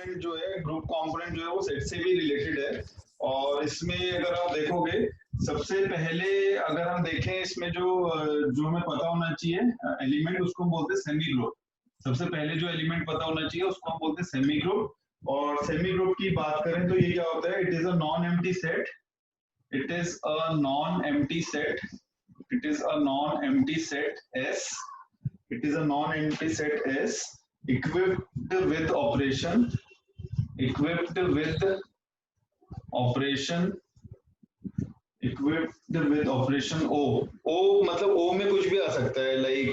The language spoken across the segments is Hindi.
कंपोनेंट जो है, ग्रुप कंपोनेंट जो है वो सेट से भी रिलेटेड है। और इसमें अगर आप देखोगे, सबसे पहले अगर हम देखें इसमें जो हमें पता होना चाहिए एलिमेंट, उसको हम बोलते हैं सेमी ग्रुप। सबसे पहले जो एलिमेंट पता होना चाहिए उसको हम बोलते हैं सेमी ग्रुप। और सेमी ग्रुप की बात करें तो ये क्या होता है, it is a non empty set, it is a non empty set, it is a non-empty set S, it is a non-empty set S equipped with operation, equipped with operation, equipped with operation O। O मतलब O में कुछ भी आ सकता है, लाइक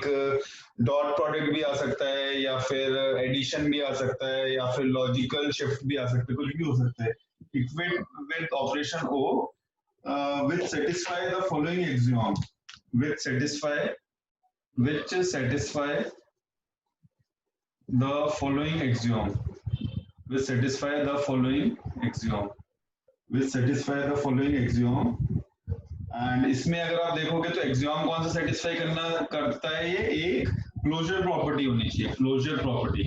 डॉट प्रोडक्ट भी आ सकता है, या फिर एडिशन भी आ सकता है, या फिर लॉजिकल शिफ्ट भी आ सकता है, कुछ भी हो सकता है। equipped with operation O which satisfy the following axiom, which satisfy the following axiom, which satisfy the following axiom, which satisfy the following axiom। And इसमें अगर आप देखोगे तो एग्जाम कौन सा सेटिस्फाई करता है, ये एक क्लोजर प्रॉपर्टी होनी चाहिए। क्लोजर प्रॉपर्टी,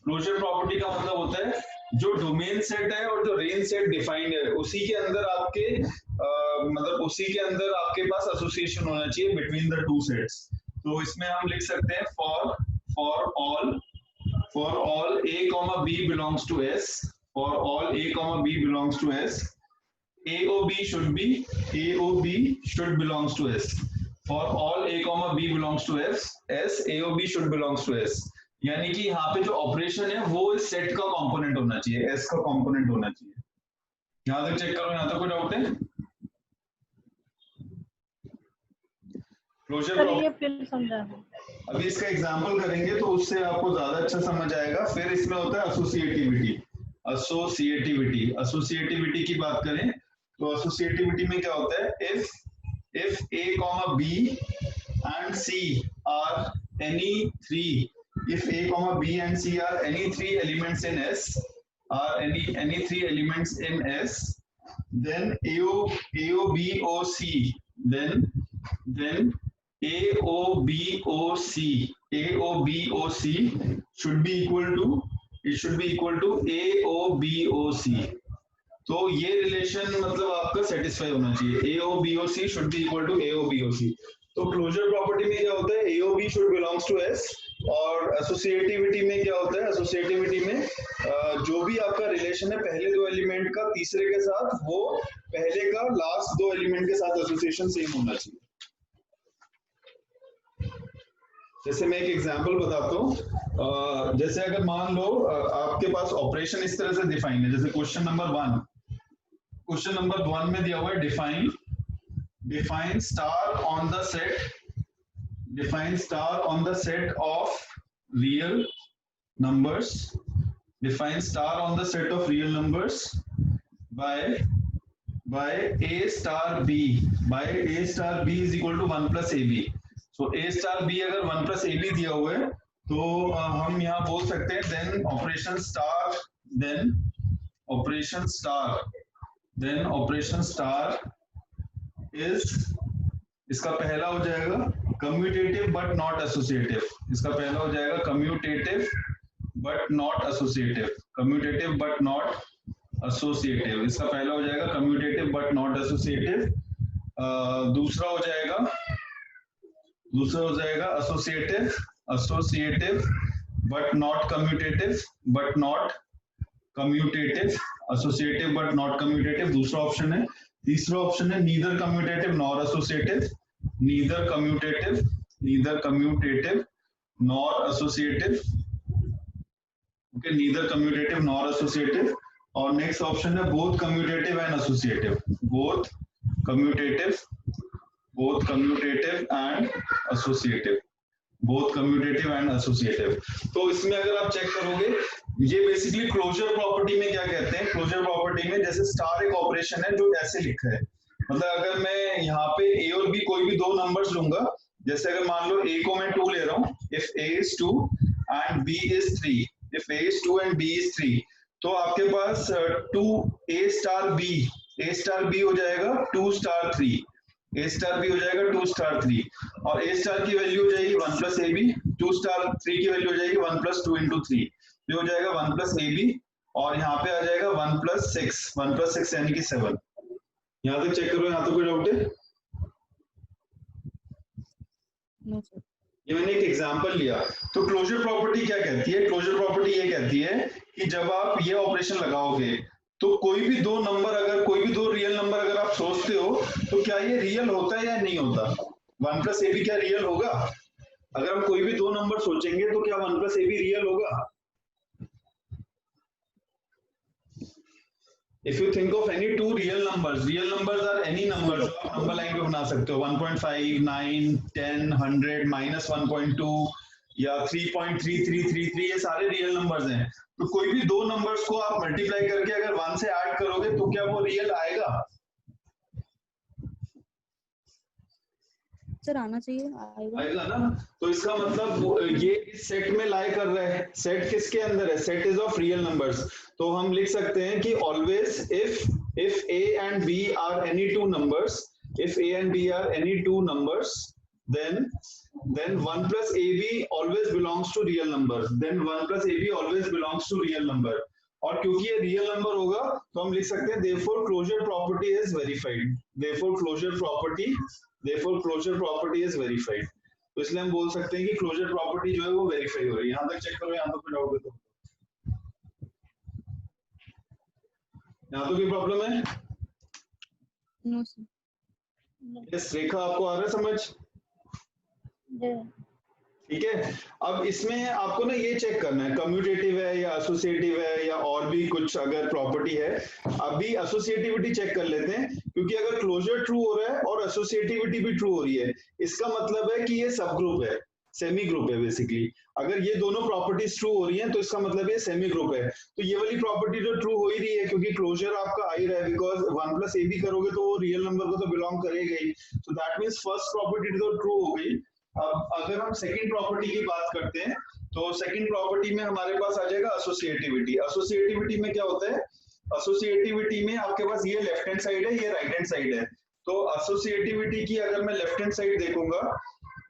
क्लोजर प्रॉपर्टी का मतलब होता है जो डोमेन सेट है और जो रेंज सेट डिफाइंड है, उसी के अंदर आपके मतलब उसी के अंदर आपके पास एसोसिएशन होना चाहिए बिटवीन द टू सेट्स। तो इसमें हम लिख सकते हैं for all a comma b belongs to S, for all a comma b belongs to S, AOB should belongs to S। For all a comma b belongs to S, AOB should belongs to S। यानी कि यहाँ पे जो ऑपरेशन है वो इस सेट का कंपोनेंट होना चाहिए, S का कंपोनेंट होना चाहिए। यहाँ तक चेक करो, यहाँ तक कोई डाउट है? अभी इसका एग्जाम्पल करेंगे तो उससे आपको ज्यादा अच्छा समझ आएगा। फिर इसमें होता है एसोसिएटिविटी। एसोसिएटिविटी की बात करें तो एसोसिएटिविटी में क्या होता है, if a comma b and c are any three, if a comma b and c are any three elements in S, are any three elements in S, then AOBOC, then AOBOC should be equal to, it should be equal to AOBOC। तो ये रिलेशन मतलब आपका सेटिस्फाई होना चाहिए, AOBOC should be equal to AOBOC। तो क्लोजर प्रॉपर्टी में क्या होता है, AOB should belongs to S। और एसोसिएटिविटी में क्या होता है, एसोसिएटिविटी में जो भी आपका रिलेशन है पहले दो एलिमेंट का तीसरे के साथ, वो पहले का लास्ट दो एलिमेंट के साथ एसोसिएशन सेम होना चाहिए। जैसे मैं एक एग्जांपल बताता हूँ, जैसे अगर मान लो आपके पास ऑपरेशन इस तरह से डिफाइन है, जैसे क्वेश्चन नंबर 1 में दिया हुआ है define star on the set of real numbers, define star on the set of real numbers by a star b is equal to 1 plus ab। so a star b अगर 1 plus ab दिया हुआ है तो हम यहाँ बोल सकते हैं then operation star is, इसका पहला हो जाएगा कम्यूटेटिव बट नॉट एसोसिएटिव, इसका पहला हो जाएगा commutative but not associative, commutative but not associative, इसका पहला हो जाएगा कम्यूटेटिव बट नॉट एसोसिएटिव। दूसरा हो जाएगा associative but not commutative, associative but not commutative दूसरा ऑप्शन है। तीसरा ऑप्शन है neither commutative nor associative, neither commutative nor associative, okay, neither commutative nor associative. और नेक्स्ट ऑप्शन है both commutative and associative, both commutative and associative. तो इसमें अगर आप चेक करोगे, ये बेसिकली क्लोजर प्रॉपर्टी में क्या कहते हैं, क्लोजर प्रॉपर्टी में जैसे स्टार एक ऑपरेशन है जो ऐसे लिखा है, मतलब अगर मैं यहाँ पे a और b कोई भी दो नंबर्स लूंगा, जैसे अगर मान लो a को मैं 2 ले रहा हूँ, if a is 2 and b is 3, if a is 2 and b is 3, तो आपके पास 2 a star b हो जाएगा 2 star 3, a star b हो जाएगा 2 star 3, और a star की वैल्यू हो जाएगी 1 plus ab, 2 star 3 की वैल्यू हो जाएगी 1 plus 2 into 3, ये हो जाएगा 1 plus ab, और यहाँ पे आ जाएगा 1+6 यानी कि 7। यहाँ तक चेक करो, यहाँ तो कोई डाउट है? No sir. ये मैंने एक एग्जांपल लिया। तो क्लोजर प्रॉपर्टी क्या कहती है? क्लोजर प्रॉपर्टी ये कहती है कि जब आप ये ऑपरेशन लगाओगे तो कोई भी दो रियल नंबर अगर आप सोचते हो तो क्या ये रियल होता है या नहीं होता? 1+ab क्या रियल होगा? अगर हम कोई भी दो नंबर सोचेंगे तो क्या 1+ab रियल होगा? If you think of any two real numbers are any numbers जो आप नंबर लाइन पे बना सकते हो, 1.5, 9, 10, 100, -1.2 या 3.3333, ये सारे रियल नंबर्स हैं। तो कोई भी दो नंबर्स को आप मल्टीप्लाई करके अगर 1 से ऐड करोगे तो क्या वो रियल आएगा? सर आना चाहिए, आएगा ना। तो इसका मतलब ये इस सेट में लाई कर रहा है। सेट किसके अंदर है? Set is of real numbers. तो हम लिख सकते हैं कि always if a and b are any two numbers, then 1+ab always belongs to real number, और क्योंकि ये रियल नंबर होगा तो हम लिख सकते हैं therefore closure property is verified, तो इसलिए हम बोल सकते हैं कि क्लोजर प्रॉपर्टी जो है वो वेरीफाई हो रही है। यहाँ तक चेक करो, यहाँ तो कोई डाउट है? तो यहाँ तो कोई प्रॉब्लम है? No sir. यस रेखा, आपको आ रहा है समझ? ठीक है। अब इसमें आपको ना ये चेक करना है कम्यूटेटिव है या एसोसिएटिव है या और भी कुछ अगर प्रॉपर्टी है। अभी एसोसिएटिविटी चेक कर लेते हैं, क्योंकि अगर क्लोजर ट्रू हो रहा है और एसोसिएटिविटी भी ट्रू हो रही है, इसका मतलब है कि ये सब ग्रुप है, सेमी ग्रुप है बेसिकली। अगर ये दोनों प्रॉपर्टीज ट्रू हो रही हैं तो इसका मतलब ये सेमी ग्रुप है। तो ये वाली प्रॉपर्टी तो ट्रू हो ही रही है क्योंकि क्लोजर आपका आ ही रहा है, बिकॉज 1+ab करोगे तो वो रियल नंबर को तो बिलोंग करेगा ही। So that means first property तो ट्रू हो गई। अब अगर हम सेकंड प्रॉपर्टी की बात करते हैं तो सेकंड प्रॉपर्टी में हमारे पास आ जाएगा एसोसिएटिविटी। एसोसिएटिविटी में क्या होता है? एसोसिएटिविटी में आपके पास ये लेफ्ट हैंड साइड है, ये राइट हैंड साइड है। तो एसोसिएटिविटी की अगर मैं लेफ्ट हैंड साइड देखूंगा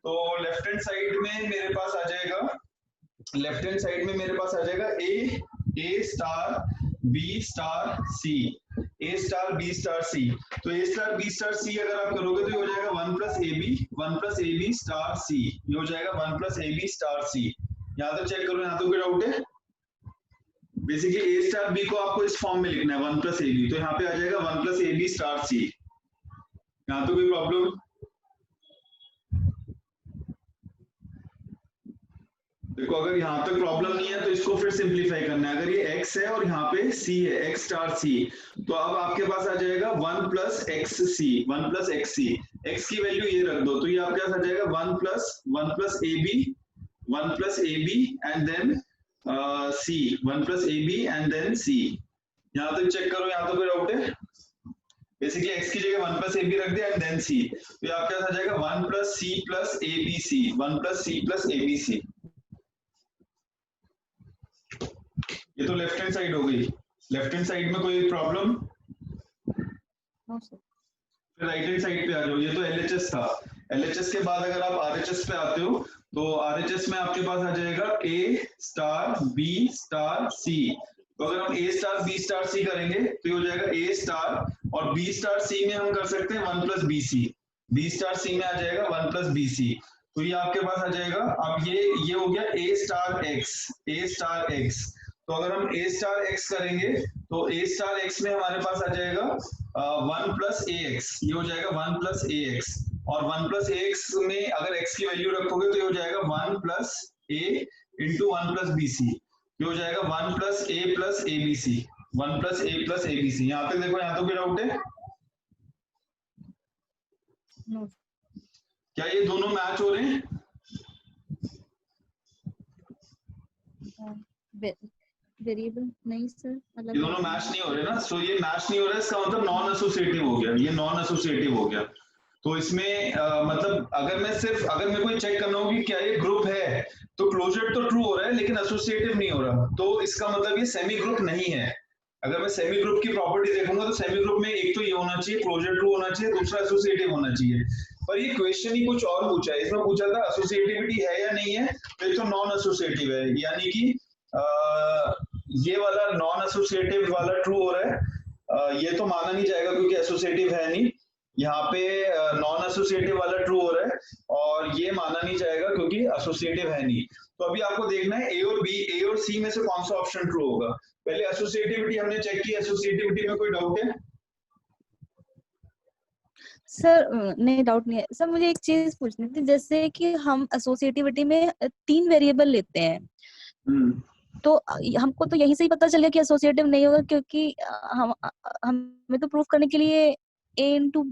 तो लेफ्ट हैंड साइड में मेरे पास आ जाएगा a star b star c, a star b star c। तो a star b star c अगर आप करोगे तो ये हो जाएगा 1+ab स्टार c, ये हो जाएगा 1+ab स्टार c। यहाँ तक चेक करो, यहाँ तो कोई डाउट है? बेसिकली a स्टार b को आपको इस फॉर्म में लिखना है 1+ab, तो यहाँ पे आ जाएगा 1+ab स्टार c। यहाँ तो कोई प्रॉब्लम? देखो अगर यहाँ तक प्रॉब्लम नहीं है तो इसको फिर सिंपलीफाई करना है। अगर ये x है और यहाँ पे c है, x स्टार c, तो अब आपके पास आ जाएगा 1+xc, x की वैल्यू ये रख दो, तो ये आपके पास आ जाएगा 1+ab and then c, 1+ab and then c। यहाँ तक चेक करो, यहाँ तो कोई डाउट है? बेसिकली x की जगह 1+ab रख दिया एंड देन c, तो ये आपके पास आ जाएगा 1+c+abc। ये तो लेफ्ट हैंड साइड हो गई। लेफ्ट हैंड साइड में कोई प्रॉब्लम? No sir. फिर राइट हैंड साइड पे आ जाओ। ये तो LHS था। LHS के बाद अगर आप RHS पे आते हो तो RHS में आपके पास आ जाएगा a star b star c। तो अगर हम a star b star c करेंगे तो ये हो जाएगा a स्टार, और b स्टार c में हम कर सकते हैं 1+bc, b स्टार c में आ जाएगा 1+bc। तो ये आपके पास आ जाएगा। अब ये हो गया a स्टार x। तो अगर हम a स्टार x करेंगे तो a स्टार x में हमारे पास आ जाएगा 1+ax, ये हो जाएगा 1+ax, और 1+ax में अगर x की वैल्यू रखोगे तो ये हो जाएगा 1+a इंटू 1+bc, ये हो जाएगा 1+a+abc। यहाँ तक देखो, यहाँ तो कोई डाउट है? नो। क्या ये दोनों मैच हो रहे हैं? वेरिएबल नहीं सर, मतलब ये दोनों मैच नहीं हो रहे ना। सो ये मैच नहीं हो रहा है, इसका मतलब नॉन एसोसिएटिव हो गया, ये नॉन एसोसिएटिव हो गया। तो इसमें मतलब अगर मेरे को चेक करना हो कि क्या ये ग्रुप है, तो क्लोजर तो ट्रू हो रहा है लेकिन एसोसिएटिव नहीं हो रहा, तो इसका मतलब ये सेमी ग्रुप नहीं है। अगर मैं सेमी ग्रुप की प्रॉपर्टी देखूंगा तो सेमी ग्रुप में एक तो ये होना चाहिए, क्लोजर ट्रू होना चाहिए, दूसरा एसोसिएटिव होना चाहिए। पर ये क्वेश्चन ही कुछ और पूछा है। इसमें पूछा था एसोसिएटिविटी है या नहीं है, तो एक तो नॉन एसोसिएटिव है, यानी कि ये वाला नॉन एसोसिएटिव वाला ट्रू हो रहा है, ये तो माना नहीं जाएगा क्योंकि एसोसिएटिव है नहीं। यहाँ पे नॉन एसोसिएटिव वाला ट्रू हो रहा है और ये माना नहीं जाएगा क्योंकि एसोसिएटिव है नहीं। तो अभी आपको देखना है ए और बी, ए और सी में से कौन सा ऑप्शन ट्रू होगा। पहले एसोसिएटिविटी हमने चेक की, एसोसिएटिविटी में कोई डाउट है? सर नहीं, डाउट नहीं है सर। मुझे एक चीज पूछनी थी, जैसे कि हम एसोसिएटिविटी में 3 वेरिएबल लेते हैं, तो हमको तो यहीं से ही पता चलेगा कि एसोसिएटिव नहीं होगा, क्योंकि हमें तो प्रूफ करने के लिए ए इंटू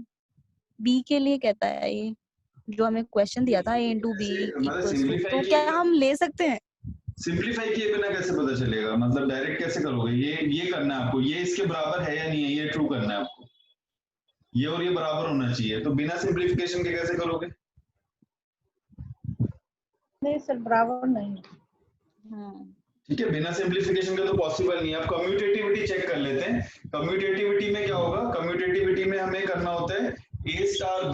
बी के लिए कहता है ये, जो हमें क्वेश्चन दिया था ए इंटू बी इक्वल्स टू, तो क्या हम ले सकते हैं? सिंप्लीफाई किए बिना कैसे पता चलेगा, मतलब डायरेक्ट कैसे करोगे? ये करना है आपको, ये इसके बराबर है या नहीं है ये ट्रू करना है आपको, ये और ये बराबर होना चाहिए। तो बिना सिंप्लीफिकेशन के कैसे करोगे? नहीं सर, बराबर नहीं। ठीक है, बिना सिंप्लीफिकेशन के तो पॉसिबल नहीं है। अब कम्यूटेटिविटी चेक कर लेते हैं। कम्यूटेटिविटी में क्या होगा? कम्यूटेटिविटी में हमें करना होता है a star b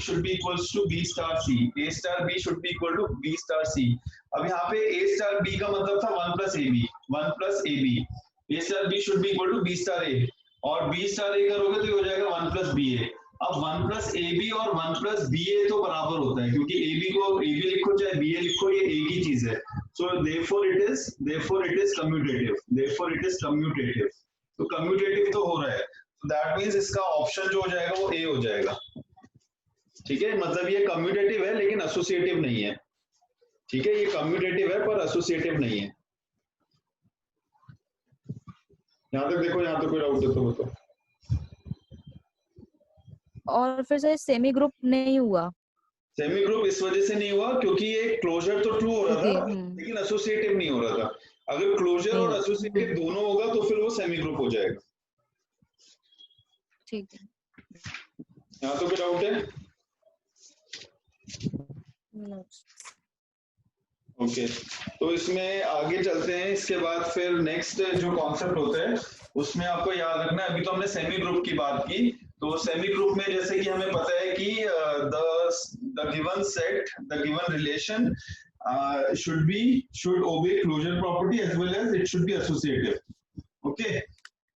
should be equals to b star c, a star b should be equal to b star c। अब यहाँ पे a star b का मतलब था 1 plus ab, 1 plus ab, a star b should be equal to b star a, और b star a करोगे तो ये हो जाएगा 1 plus ba। अब 1 plus ab और 1 plus ba तो बराबर होता है, क्योंकि ab को ab लिखो चाहे ba लिखो, ये एक ही चीज है। So therefore it is commutative। तो कम्यूटेटिव तो हो रहा है, तो दैट मींस इसका ऑप्शन जो हो जाएगा वो ए हो जाएगा। ठीक है, मतलब ये कम्यूटेटिव है लेकिन एसोसिएटिव नहीं है। ठीक है, ये कम्यूटेटिव है पर एसोसिएटिव नहीं है। यहां तक देखो, यहां तक कोई डाउट है तो बताओ। और फिर से सेमी ग्रुप नहीं हुआ? सेमी ग्रुप इस वजह से नहीं हुआ क्योंकि ये क्लोजर तो ट्रू हो रहा था लेकिन एसोसिएटिव नहीं हो रहा था। अगर क्लोजर और एसोसिएटिव दोनों होगा तो फिर वो सेमी ग्रुप हो जाएगा। ठीक है, यहाँ तो कोई डाउट है? ओके, तो इसमें आगे चलते हैं। इसके बाद फिर नेक्स्ट जो कॉन्सेप्ट होता है उसमें आपको याद रखना है। अभी तो हमने सेमी ग्रुप की बात की, तो सेमी ग्रुप में जैसे कि हमें पता है कि the given set, the given relation should obey closure property as well as it should be associative। Okay,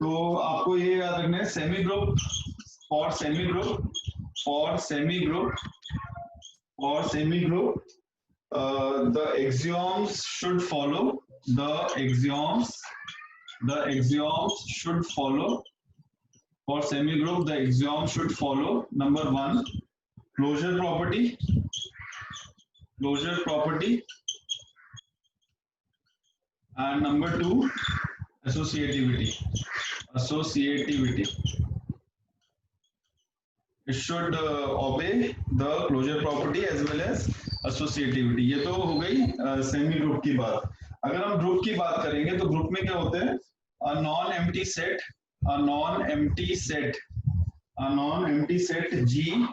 तो आपको ये याद रखना है semi group, for semi group the axioms should follow, the axioms should follow for semi group, the axioms should follow number 1 closure property, and number 2 associativity। It should obey the closure property as well as associativity। ये तो हो गई सेमी ग्रुप की बात। अगर हम ग्रुप की बात करेंगे तो ग्रुप में क्या होता है? a non empty set G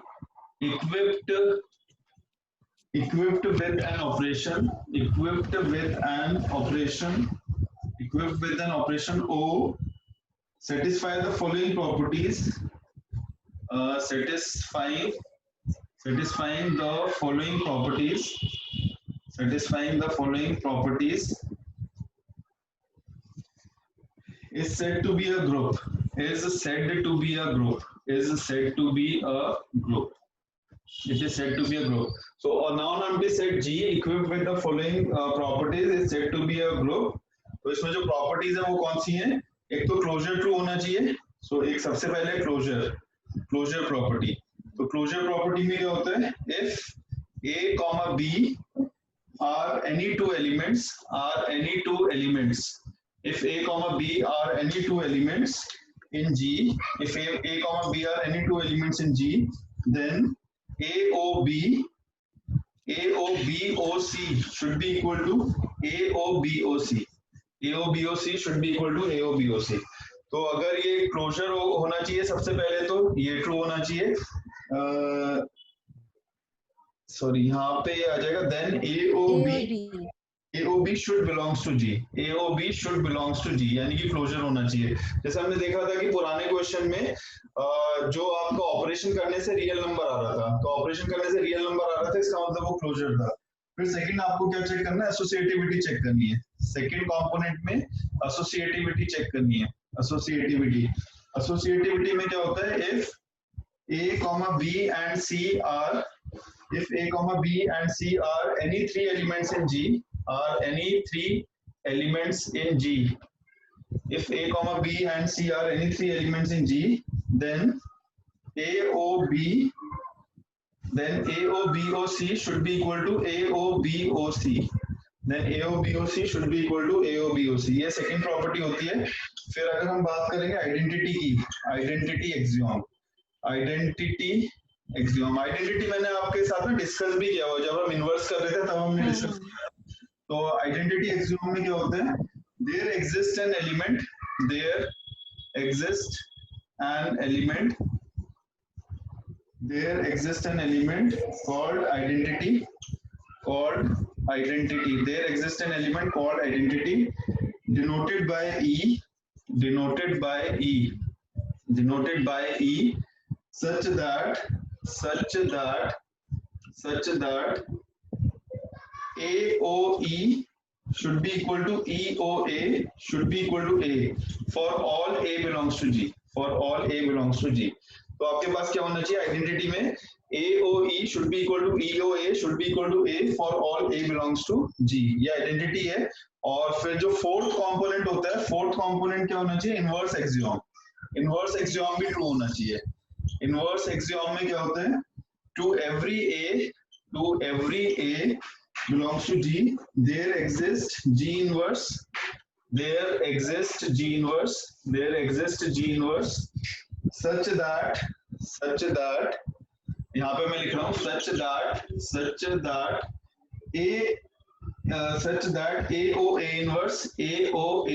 equipped with an operation O satisfy the following properties, satisfying the following properties is said to be a group, It is said to be a group. So a non-empty set G equipped with the following properties is said to be a group। तो इसमें जो प्रॉपर्टीज है वो कौन सी हैं? एक तो क्लोजर ट्रू होना चाहिए। सो एक सबसे पहले क्लोजर प्रॉपर्टी। तो क्लोजर प्रॉपर्टी में क्या होता है? If A, B are any two elements, if A, B are any two elements in G, if A, B are any two elements in G, then AOB OC should be equal to AOBOC should be equal to AOBOC। तो अगर ये क्लोजर होना चाहिए सबसे पहले तो ये ट्रू होना चाहिए। सॉरी, यहाँ पे आ जाएगा then AOB should belongs to G, यानी कि क्लोजर होना चाहिए। जैसे हमने देखा था कि पुराने क्वेश्चन में जो आपका ऑपरेशन करने से रियल नंबर आ रहा था, इसका मतलब वो क्लोजर था। फिर सेकंड आपको क्या चेक करना है, एसोसिएटिविटी चेक करनी है। सेकंड कंपोनेंट में एसोसिएटिविटी चेक करनी है। एसोसिएटिविटी में क्या होता है, if A, B and C are, if A, B and C are any three elements in G, are any three elements in G, if A, B and C are any three elements in G, then AOB, then AOBOC should be equal to AOBOC, then AOBOC should be equal to AOBOC। ये सेकंड प्रॉपर्टी होती है। फिर अगर हम बात करेंगे आइडेंटिटी की, आइडेंटिटी एक्सियोम, आइडेंटिटी मैंने आपके साथ में डिस्कस भी किया हुआ, जब हम इन्वर्स कर रहे थे तब हमने डिस्कस किया। तो आइडेंटिटी एक्सियोम में क्या होता है, there exist an element, there exist an element, there exist an element called identity, there exists an element called identity, denoted by E, such that AOE should be equal to EOA should be equal to A for all A belongs to G, for all A belongs to G। तो आपके पास क्या होना चाहिए आइडेंटिटी में, AOE should be equal to EOA should be equal to A for all A belongs to G, ये आइडेंटिटी है। और फिर जो फोर्थ कंपोनेंट होता है, फोर्थ कंपोनेंट क्या होना चाहिए, इनवर्स एक्सियोम। इनवर्स एक्सियोम भी ट्रू होना चाहिए। इनवर्स एक्सियोम में क्या होता है, to every A belongs to G, there exists G inverse, there exists G inverse such that यहाँ पे मैं लिख रहा हूँ such that AOA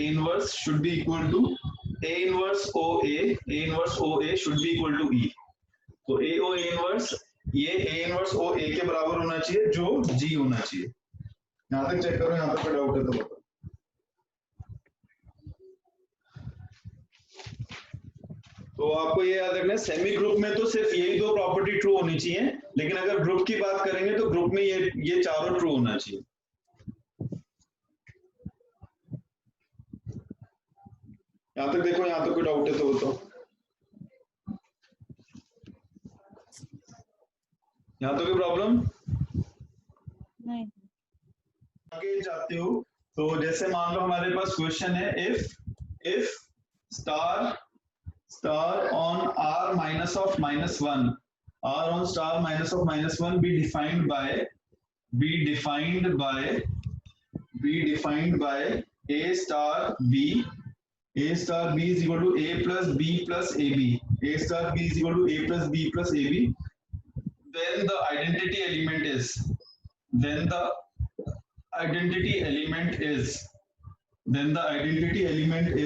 inverse should be equal to A inverse OA should be equal to E। तो AOA inverse, ये A inverse OA के बराबर होना चाहिए जो G होना चाहिए। यहाँ तक चेक करो, यहाँ तक कोई डाउट है तो बताओ। तो आपको ये याद रखना है, सेमी ग्रुप में तो सिर्फ यही दो प्रॉपर्टी ट्रू होनी चाहिए, लेकिन अगर ग्रुप की बात करेंगे तो ग्रुप में ये चारों ट्रू होना चाहिए। यहाँ तक देखो, यहाँ तक कोई डाउट है तो बताओ। यहाँ तो कोई प्रॉब्लम नहीं। आगे जाते हो तो जैसे मान लो हमारे पास क्वेश्चन है, if star on r minus of minus 1, r on star minus of minus 1 be defined by a star b is equal to a plus b plus ab, a star b is equal to a plus b plus ab, then the identity element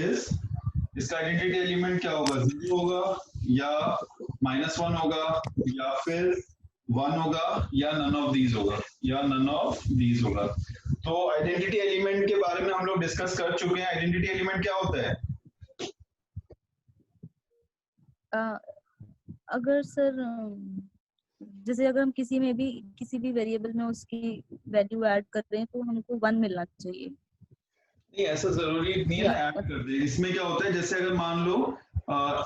is इसका आइडेंटिटी एलिमेंट क्या होगा, 0 होगा या -1 होगा या फिर 1 होगा या नन ऑफ दीज होगा। तो आइडेंटिटी एलिमेंट के बारे में हम लोग डिस्कस कर चुके हैं। आइडेंटिटी एलिमेंट क्या होता है? अगर सर जैसे अगर हम किसी भी वेरिएबल में उसकी वैल्यू ऐड कर रहे हैं तो हमको 1 मिलना चाहिए। नहीं, ऐसा जरूरी नहीं है ऐड कर दे। इसमें क्या होता है, जैसे अगर मान लो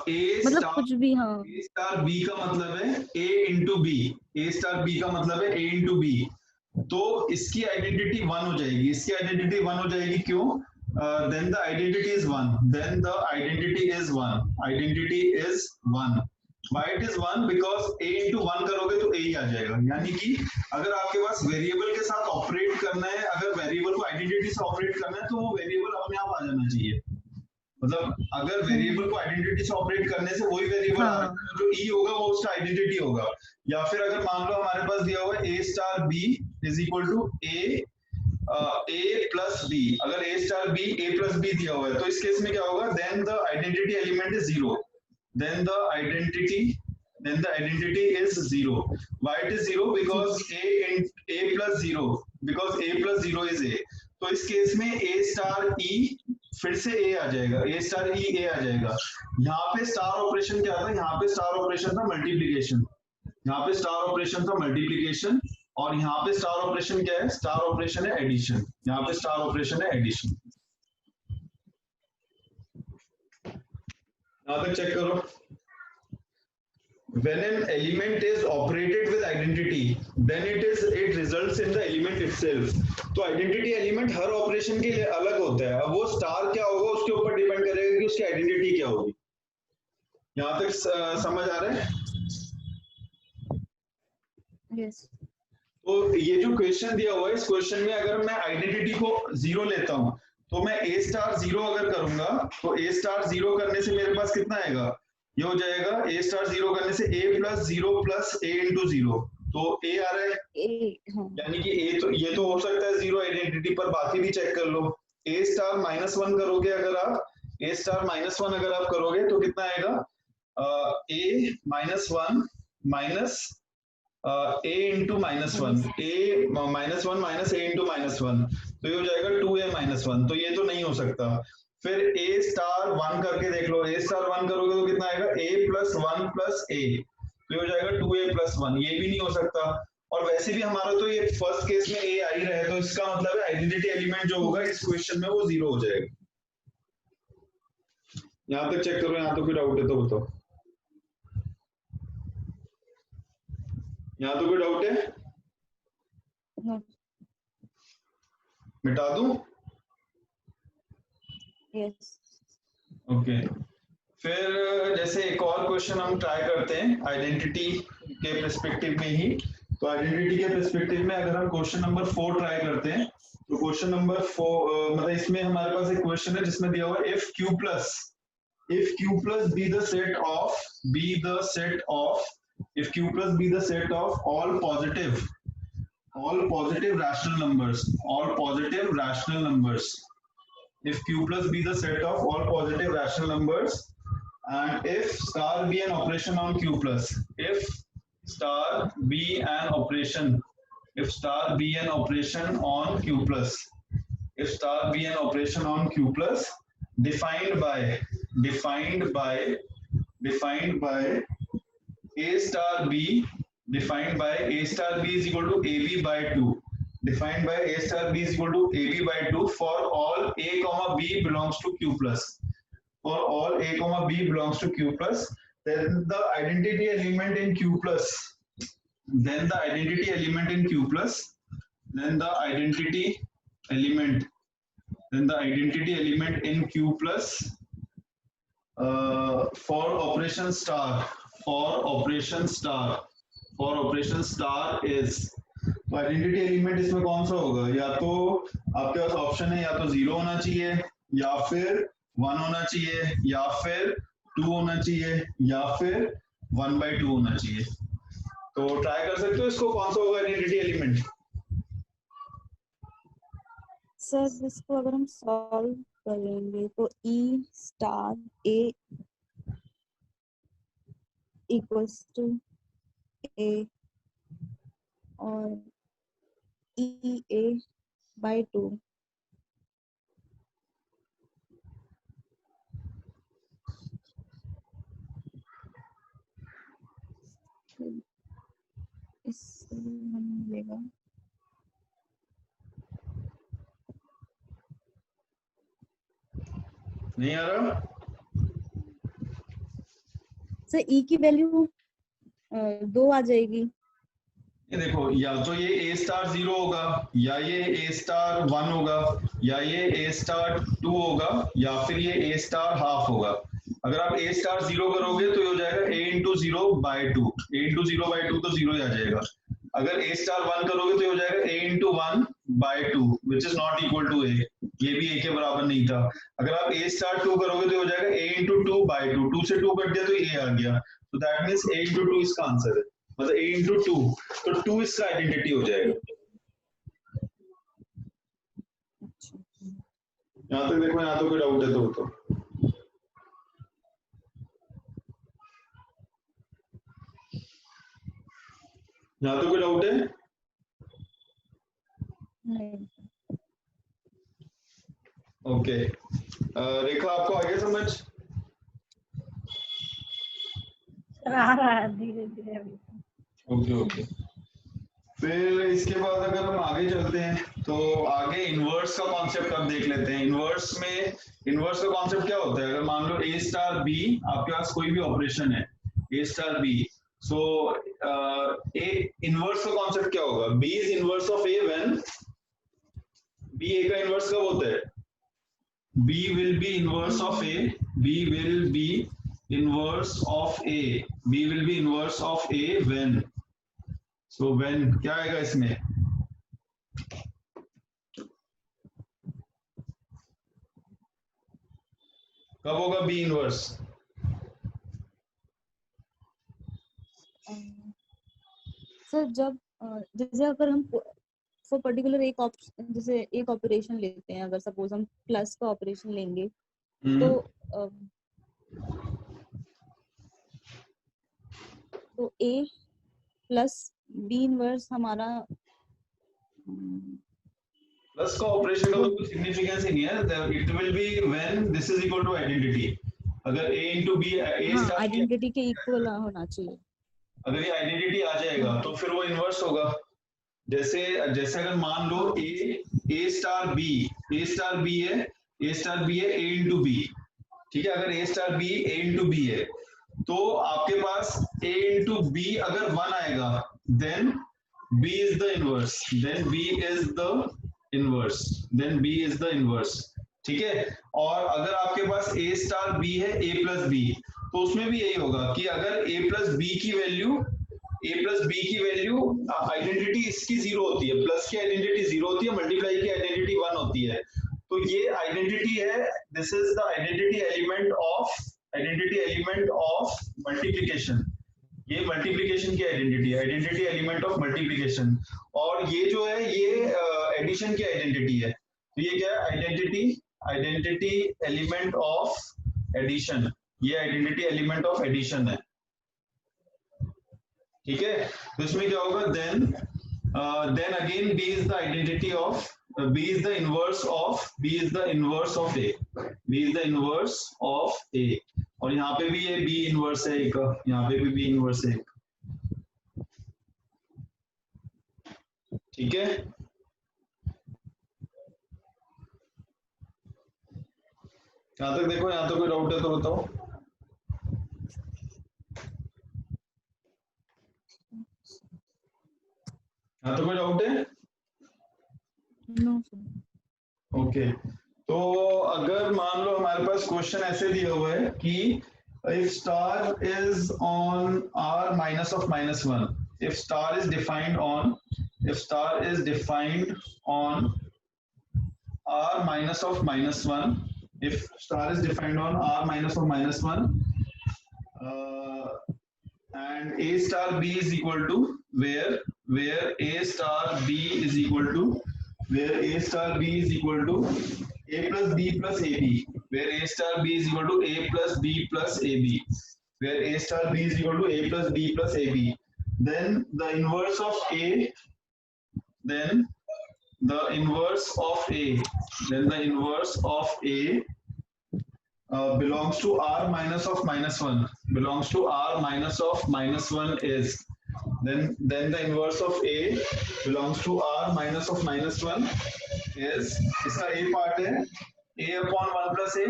ए मतलब कुछ भी, हाँ, ए स्टार बी का मतलब है ए इंटू बी, ए स्टार बी का मतलब है ए इंटू बी, तो इसकी आइडेंटिटी 1 हो जाएगी, इसकी आइडेंटिटी 1 हो जाएगी। क्यों? Then the identity is 1। Why it is 1? Because a into 1 करोगे तो a ही आ जाएगा। यानी कि अगर आपके पास वेरिएबल के साथ ऑपरेट करना है, अगर वेरिएबल को आइडेंटिटी से ऑपरेट करना है तो वो वेरिएबल अपने आप आ जाना चाहिए। मतलब अगर वेरिएबल को आइडेंटिटी से ऑपरेट करने से वही वेरिएबल जो e होगा वो उसका आइडेंटिटी होगा। या फिर अगर मान लो हमारे पास दिया हुआ है a star b is equal to a plus B, अगर a star b a plus b दिया हुआ है तो इस केस में क्या होगा, then the identity element is 0, then the identity is 0. Why it is 0? Because a plus 0, because a plus 0 is a। तो इस केस में a स्टार e फिर से a आ जाएगा, a स्टार e a आ जाएगा। यहाँ पे स्टार ऑपरेशन क्या था, यहाँ पे स्टार ऑपरेशन था मल्टीप्लीकेशन, और यहाँ पे स्टार ऑपरेशन क्या है? स्टार ऑपरेशन है एडिशन, यहाँ पे स्टार ऑपरेशन है एडिशन। यहाँ तक चेक करो। When an element is operated with identity, then it results in the element itself. तो आइडेंटिटी एलिमेंट हर ऑपरेशन के लिए अलग होता है। अब वो स्टार क्या होगा उसके ऊपर डिपेंड करेगा कि उसकी आइडेंटिटी क्या होगी। यहाँ तक समझ आ रहा है? yes. तो ये जो क्वेश्चन दिया हुआ है, इस क्वेश्चन में अगर मैं आइडेंटिटी को 0 लेता हूँ तो मैं a स्टार 0 अगर करूंगा तो a स्टार 0 करने से मेरे पास कितना आएगा? ये हो जाएगा a स्टार 0 करने से a plus 0 plus a into 0, तो a आ रहा है यानी कि a तो ये तो हो सकता है 0 आइडेंटिटी पर, बाकी भी चेक कर लो। a स्टार -1 करोगे अगर आप, a स्टार -1 अगर आप करोगे तो कितना आएगा? a -1 minus a into -1, a -1 minus a into -1, तो ये हो जाएगा 2a -1, तो ये तो नहीं हो सकता। फिर a स्टार 1 करके देख लो, a स्टार 1 करोगे तो कितना आएगा? a प्लस 1 प्लस a, तो ये हो जाएगा 2a प्लस 1, ये भी नहीं हो सकता। और वैसे भी हमारा तो ये फर्स्ट केस में a आ ही रहा है, तो इसका मतलब है आइडेंटिटी एलिमेंट जो होगा इस क्वेश्चन में वो 0 हो जाएगा। यहाँ तक चेक करो, यहाँ तो कोई डाउट है तो बताओ। यहाँ तो कोई डाउट है? मिटा दूं? yes. ओके फिर जैसे एक और क्वेश्चन हम ट्राई करते हैं आइडेंटिटी के पर्सपेक्टिव में ही। तो आइडेंटिटी के पर्सपेक्टिव में अगर हम क्वेश्चन नंबर 4 ट्राई करते हैं तो क्वेश्चन नंबर 4 मतलब इसमें हमारे पास एक क्वेश्चन है जिसमें दिया हुआ है if q plus be the set of all positive rational numbers, if q plus be the set of all positive rational numbers and if star be an operation on q plus, if star be an operation on q plus defined by a star b is equal to ab by 2, defined by a star b is equal to ab by 2 for all a comma b belongs to q plus, then the identity element in q plus for operation star is, तो आइडेंटिटी एलिमेंट इसमें कौन सा होगा? या तो आपके पास ऑप्शन है, या तो 0 होना चाहिए, या फिर 1 होना चाहिए, या फिर 2 होना चाहिए, या फिर 1/2 होना चाहिए। तो ट्राई कर सकते हो इसको, कौन सा होगा आइडेंटिटी एलिमेंट? सर इसको अगर हम सॉल्व करेंगे तो e star a equals to a और e a बाय 2, इससे हमें मिलेगा नहीं आ रहा सर e की वैल्यू 2 आ जाएगी। ये देखो, या तो ये a स्टार 0 होगा, या ये a स्टार 1 होगा, या ये a स्टार 2 होगा, या फिर ये a स्टार हाफ होगा। अगर आप a स्टार 0 करोगे तो ये हो जाएगा a into 0 by 2, a into 0 by 2 तो 0 ही आ जाएगा। अगर a स्टार 1 करोगे तो ये हो जाएगा a into 1 by 2 which is not equal to a, ये भी a के बराबर नहीं था। अगर आप a स्टार 2 करोगे तो हो जाएगा a इंटू 2 बाय 2, 2 से 2 कट दिया तो a आ गया, तो दैट मींस a इंटू 2 इसका आंसर है, मतलब a इंटू 2, तो 2 इसका आइडेंटिटी हो जाएगा। यहाँ तक देखो, यहाँ तो कोई डाउट है तो यहाँ तो कोई डाउट है? नहीं। ओके रेखा, आपको आगे समझ? आ रहा है धीरे धीरे। ओके फिर इसके बाद अगर हम आगे चलते हैं तो आगे इनवर्स का कॉन्सेप्ट अब देख लेते हैं। इनवर्स का कॉन्सेप्ट क्या होता है? अगर मान लो ए स्टार बी, आपके पास कोई भी ऑपरेशन है A star B, so A inverse का कॉन्सेप्ट क्या होगा? B is inverse of A when B A का इनवर्स कब होता है? B will be inverse of A, B will be inverse of A, B will be inverse of A when, so when क्या आएगा इसमें? कब होगा बी इनवर्स? सर जब जैसे अगर हम फॉर पर्टिकुलर एक जैसे एक ऑपरेशन लेते हैं, अगर सपोज हम प्लस का ऑपरेशन लेंगे तो ए प्लस बी इनवर्स हमारा प्लस का ऑपरेशन का कोई सिग्निफिकेंस ही नहीं है। It will be when this is equal to identity. अगर a into b आइडेंटिटी के इक्वल होना चाहिए। अगर ये आइडेंटिटी आ जाएगा तो फिर वो इनवर्स होगा। जैसे अगर मान लो a स्टार b है, a into b, ठीक है? अगर a star b a into b है तो आपके पास a into b अगर 1 आएगा then b is the inverse, then b is the inverse, ठीक है? और अगर आपके पास a स्टार b है a प्लस b, तो उसमें भी यही होगा कि अगर a प्लस b की वैल्यू आइडेंटिटी इसकी 0 होती है, प्लस की आइडेंटिटी 0 होती है, मल्टीप्लाई की आइडेंटिटी 1 होती है, तो ये आइडेंटिटी है, this is the identity element of multiplication. ये मल्टीप्लिकेशन की आइडेंटिटी एलिमेंट ऑफ मल्टीप्लिकेशन, और ये जो है ये एडिशन की आइडेंटिटी है। तो ये क्या है? आइडेंटिटी एलिमेंट ऑफ एडिशन, ये आइडेंटिटी एलिमेंट ऑफ एडिशन है, ठीक है? तो इसमें क्या होगा? Then again b is the identity of b is the inverse of a, b is the inverse of a, और यहाँ पे भी ये b इनवर्स है एक, यहाँ पे भी b इनवर्स है एक, ठीक है? यहाँ तक देखो, यहाँ तो कोई डाउट है तो बताओ। यहाँ तो कोई डाउट है? नो ओके, तो अगर मान लो हमारे पास क्वेश्चन ऐसे दिया हुआ है कि if star is on r minus of minus 1, if star is defined on r minus of minus 1, if star is defined on r minus of minus 1, and a star b is equal to where a star b is equal to a plus b plus ab, where a star b is equal to a plus b plus ab, where a star b is equal to a plus b plus ab, then the inverse of a belongs to r minus of minus 1, is, then the inverse of a belongs to r minus of minus 1 is, इसका a पार्ट है a upon 1 plus a,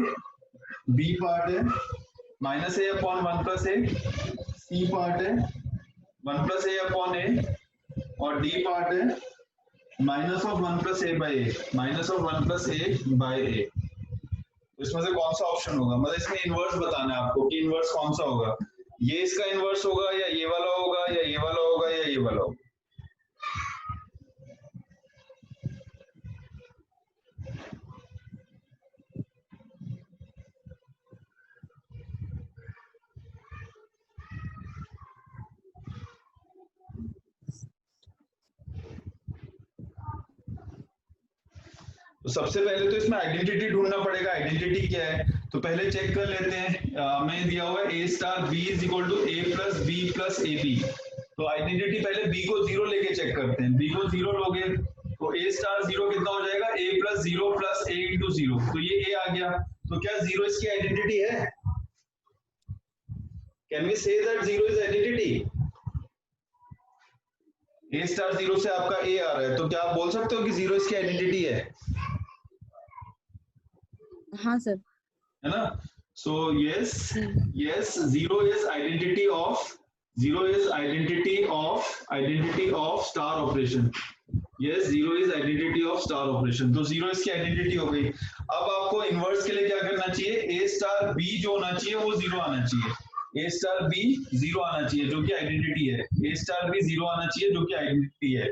b part है minus a upon 1 plus a, c part है 1 plus a upon a, और d पार्ट है minus of 1 plus a by a, इसमें से कौन सा ऑप्शन होगा? मतलब इसमें इनवर्स बताना है आपको कि इनवर्स कौन सा होगा, ये इसका इनवर्स होगा या ये वाला होगा या ये वाला होगा या ये वाला होगा। तो सबसे पहले तो इसमें आइडेंटिटी ढूंढना पड़ेगा, आइडेंटिटी क्या है? तो पहले चेक कर लेते हैं। हमें दिया हुआ है a star b is equal to a plus b plus A B, तो आइडेंटिटी पहले b को 0 लेके चेक करते हैं। b को 0 लोगे तो a स्टार 0 कितना हो जाएगा? a plus 0 plus a into 0, तो ये a आ गया। तो क्या 0 इसकी आइडेंटिटी है? Can we say that 0 is identity? A star 0 से आपका ए आ रहा है, तो क्या आप बोल सकते हो कि 0 इसकी आइडेंटिटी है? हाँ सर। है ना? So yes, yes, 0 is identity of star operation. Yes, 0 is identity of star operation. तो 0 इसकी आइडेंटिटी हो गई। अब आपको इनवर्स के लिए क्या करना चाहिए? a स्टार b जो होना चाहिए वो 0 आना चाहिए। a स्टार b 0 आना चाहिए जो कि आइडेंटिटी है। a स्टार b 0 आना चाहिए जो कि आइडेंटिटी है।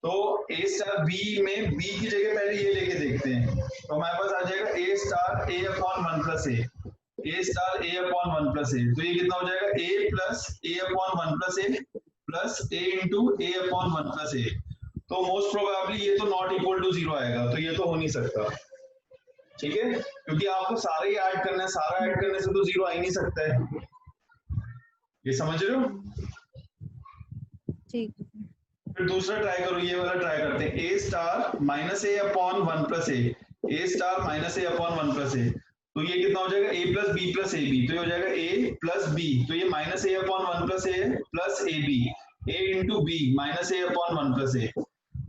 तो a स्टार b में b की जगह पहले ये लेके देखते हैं, तो हमारे पास आ जाएगा a star a upon 1 plus a, a star a upon 1 plus a, तो ये कितना हो जाएगा? a plus a upon 1 plus a plus a into a upon 1 plus a। तो मोस्ट प्रोबेबली ये तो नॉट इक्वल टू 0 आएगा, तो ये तो हो नहीं सकता, ठीक है, क्योंकि आपको सारे ही ऐड करना है, सारा ऐड करने से तो 0 आ ही नहीं सकता है। ये समझ रहे हो? ठीक। फिर दूसरा ट्राई करो, ये वाला ट्राई करते हैं। a star minus a upon 1 plus a star minus a upon 1 plus a, तो ये कितना हो जाएगा? a plus b plus ab, तो ये हो जाएगा a प्लस b, तो ये minus a upon 1 plus a plus ab, a into b minus a upon 1 plus a।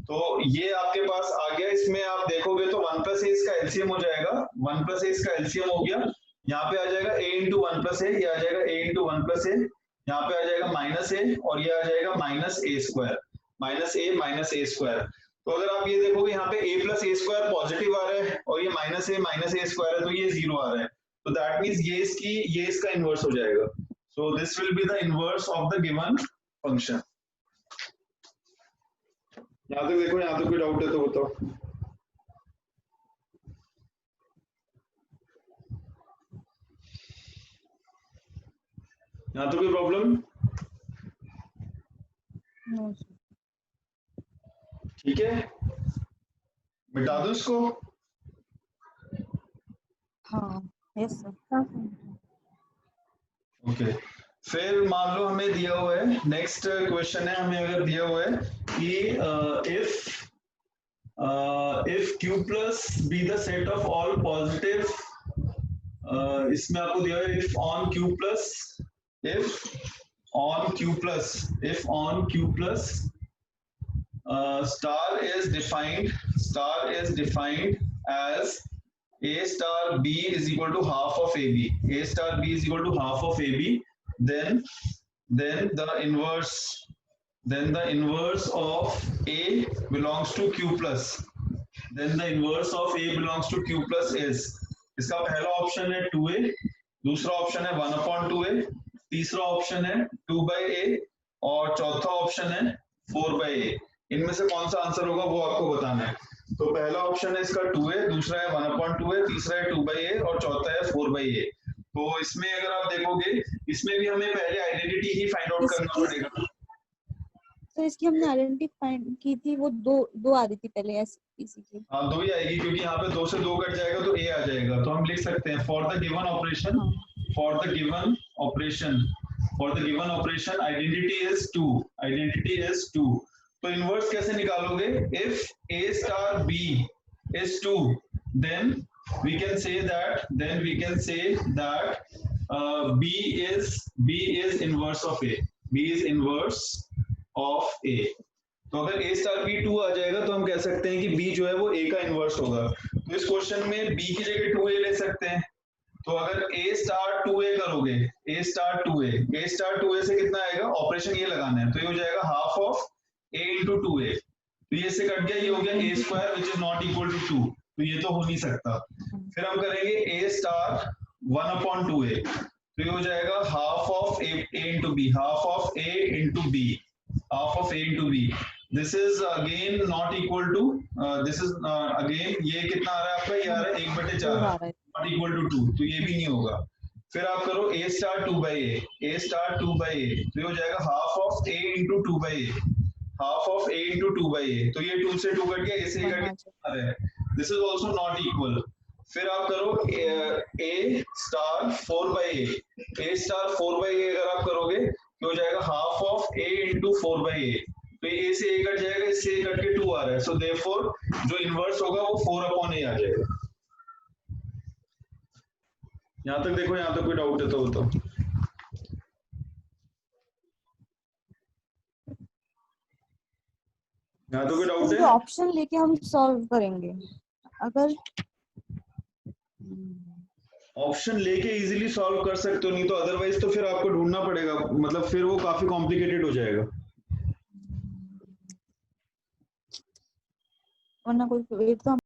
तो ये आपके पास आ गया। इसमें आप देखोगे तो 1 प्लस a इसका एलसीएम हो जाएगा, 1 प्लस a इसका एलसीएम हो गया, यहाँ पे आ जाएगा a इंटू 1 प्लस a, ये आ जाएगा a इंटू 1 प्लस a, यहाँ पे आ जाएगा माइनस a और ये आ जाएगा minus a square, minus a square. तो अगर आप ये देखोगे यहाँ पे a plus a square positive आ रहा है और ये माइनस a स्क्वायर है, तो ये 0 आ रहा है, तो दैट मींस ये इसका इनवर्स हो जाएगा। So this will be the inverse of the given function. यहाँ तक देखो, यहाँ तक कोई डाउट है तो बताओ। यहाँ तो कोई प्रॉब्लम? नो। ठीक है, मिटा दो इसको। हाँ यस सर। हाँ ओके, फिर मान लो हमें दिया हुआ है, नेक्स्ट क्वेश्चन है, हमें अगर दिया हुआ है कि if q plus be the set of all positive, इसमें आपको दिया हुआ है if on q plus star is defined as a star b is equal to half of ab, a star b is equal to half of ab, then the inverse of a belongs to q plus, then the inverse of a belongs to q plus is, इसका पहला ऑप्शन है 2a, दूसरा ऑप्शन है 1/2a, तीसरा ऑप्शन है 2/a और चौथा ऑप्शन है 4/a। इनमें से कौन सा आंसर होगा वो आपको बताना है। तो पहला ऑप्शन है इसका 2a, दूसरा है 1/2a, तीसरा है 2/a और चौथा है 4/a। तो इसमें अगर आप देखोगे, इसमें भी हमें पहले आइडेंटिटी ही फाइंड आउट करना पड़ेगा। तो इसकी हमने आइडेंटिटी फाइंड की थी, वो दो आ रही थी पहले इसी की। हाँ 2 ही आएगी, क्योंकि यहाँ पे 2 से 2 कट जाएगा तो a आ जाएगा। तो हम लिख सकते हैं for the given operation identity is 2। तो इनवर्स कैसे निकालोगे? If a star b is 2, then we can say that b is inverse of a, तो अगर a स्टार b 2 आ जाएगा तो हम कह सकते हैं कि b जो है वो a का इनवर्स होगा। तो इस क्वेश्चन में b की जगह 2a ले सकते हैं। तो अगर a स्टार 2a करोगे, a स्टार 2a से कितना आएगा? ऑपरेशन ये लगाना है, तो ये हो जाएगा half of a into 2a, तो ये से कट गया, ये हो गया a square which is not equal to 2, तो ये तो हो नहीं सकता। फिर हम करेंगे a स्टार 1/2a, तो ये हो जाएगा half of a into b, half of a into b। This is again not equal to, this is again ये कितना आ रहा है आपका? ये आ रहा है 1/4, नॉट इक्वल टू 2, तो ये भी नहीं होगा। फिर आप करो a स्टार 2/a, तो ये हो जाएगा half of a into 2/a, तो ये 2 से 2 कट गया, a से कट गया, this is also not equal. फिर आप करो a स्टार 4/a, अगर आप करोगे तो हो जाएगा half of a into 4/a, तो ये a से a कट जाएगा, इससे a कट के 2 आ रहा है, सो देयरफॉर जो इनवर्स होगा वो 4/a आ जाएगा। यहाँ तक देखो, यहाँ तक कोई डाउट है तो बताओ। यहाँ तो कोई डाउट है? ऑप्शन लेके हम सॉल्व करेंगे अगर ऑप्शन लेके इजीली सॉल्व कर सकते हो, नहीं तो अदरवाइज तो फिर आपको ढूंढना पड़ेगा, मतलब फिर वो काफी कॉम्प्लिकेटेड हो जाएगा। वरना कोई वेट तो